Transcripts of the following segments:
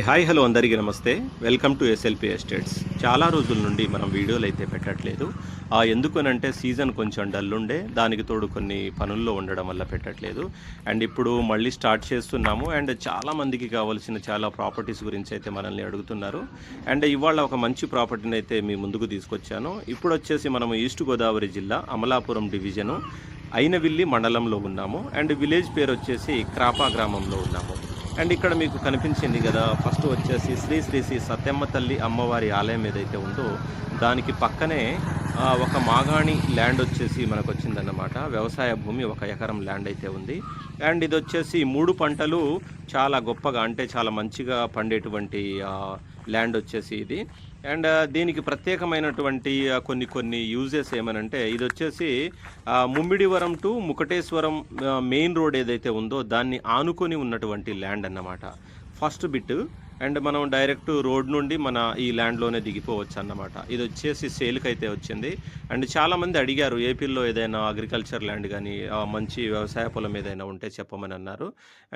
Hi hello అందరికీ నమస్తే. Welcome to SLP estates. చాలా రోజుల నుండి మనం వీడియోలు అయితే పెట్టట్లేదు. ఎందుకనంటే సీజన్ కొంచెం డల్ ఉండే, దానికి తోడు కొన్ని పనుల్లో ఉండడం వల్ల పెట్టట్లేదు. అండ్ ఇప్పుడు మళ్ళీ స్టార్ట్ చేస్తున్నాము. అండ్ చాలామందికి కావాల్సిన చాలా ప్రాపర్టీస్ గురించి అయితే మనల్ని అడుగుతున్నారు. అండ్ ఇవాళ ఒక మంచి ప్రాపర్టీని అయితే మీ ముందుకు తీసుకొచ్చాను. ఇప్పుడు వచ్చేసి మనము ఈస్ట్ గోదావరి జిల్లా అమలాపురం డివిజను అయినవిల్లి మండలంలో ఉన్నాము. అండ్ విలేజ్ పేరు వచ్చేసి క్రాపా గ్రామంలో ఉన్నాము. అండ్ ఇక్కడ మీకు కనిపించింది కదా, ఫస్ట్ వచ్చేసి శ్రీ శ్రీ శ్రీ సత్యమ్మ తల్లి అమ్మవారి ఆలయం ఏదైతే ఉందో దానికి పక్కనే ఒక మాగాణి ల్యాండ్ వచ్చేసి మనకు వచ్చిందన్నమాట. వ్యవసాయ భూమి 1 ఎకరం ల్యాండ్ అయితే ఉంది. అండ్ ఇది వచ్చేసి 3 పంటలు చాలా గొప్పగా, అంటే చాలా మంచిగా పండేటువంటి ల్యాండ్ వచ్చేసి ఇది. అండ్ దీనికి ప్రత్యేకమైనటువంటి కొన్ని యూజెస్ ఏమనంటే, ఇది వచ్చేసి ముమ్మిడివరం టు ముకటేశ్వరం మెయిన్ రోడ్ ఏదైతే ఉందో దాన్ని ఆనుకొని ఉన్నటువంటి ల్యాండ్ అన్నమాట. First bit. అండ్ మనం డైరెక్ట్ రోడ్ నుండి మన ఈ ల్యాండ్లోనే దిగిపోవచ్చు అన్నమాట. ఇది వచ్చేసి సేల్కి అయితే వచ్చింది. అండ్ చాలామంది అడిగారు, ఏపీలో ఏదైనా అగ్రికల్చర్ ల్యాండ్ కానీ మంచి వ్యవసాయ పొలం ఏదైనా ఉంటే చెప్పమని అన్నారు.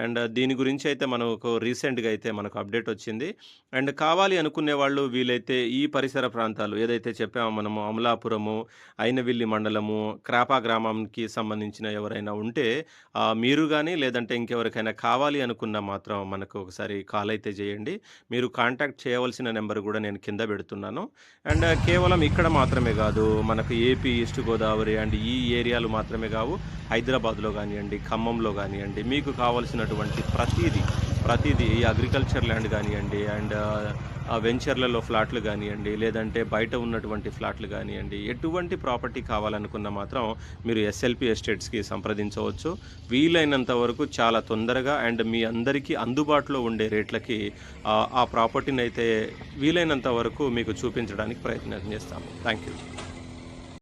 అండ్ దీని గురించి అయితే మనకు రీసెంట్గా అయితే మనకు అప్డేట్ వచ్చింది. అండ్ కావాలి అనుకునే వాళ్ళు వీలైతే ఈ పరిసర ప్రాంతాలు ఏదైతే చెప్పామో మనము, అమలాపురము, అయినవిల్లి మండలము, క్రాపా గ్రామానికి సంబంధించిన ఎవరైనా ఉంటే మీరు కానీ లేదంటే ఇంకెవరికైనా కావాలి అనుకున్నా మాత్రం మనకు ఒకసారి కాల్ అయితే చేయండి. మీరు కాంటాక్ట్ చేయవలసిన నెంబర్ కూడా నేను కింద పెడుతున్నాను. అండ్ కేవలం ఇక్కడ మాత్రమే కాదు, మనకు ఏపీ, ఈస్ట్ గోదావరి అండ్ ఈ ఏరియాలు మాత్రమే కావు, హైదరాబాద్లో కానివ్వండి, ఖమ్మంలో కానివ్వండి, మీకు కావాల్సినటువంటి ప్రతిదీ ఈ అగ్రికల్చర్ ల్యాండ్ కానివ్వండి, అండ్ వెంచర్లలో ఫ్లాట్లు కానివ్వండి, లేదంటే బయట ఉన్నటువంటి ఫ్లాట్లు కానివ్వండి, ఎటువంటి ప్రాపర్టీ కావాలనుకున్నా మాత్రం మీరు ఎస్ఎల్పి ఎస్టేట్స్కి సంప్రదించవచ్చు. వీలైనంత వరకు చాలా తొందరగా అండ్ మీ అందరికీ అందుబాటులో ఉండే రేట్లకి ఆ ప్రాపర్టీని అయితే వీలైనంత వరకు మీకు చూపించడానికి ప్రయత్నం చేస్తాము. Thank you.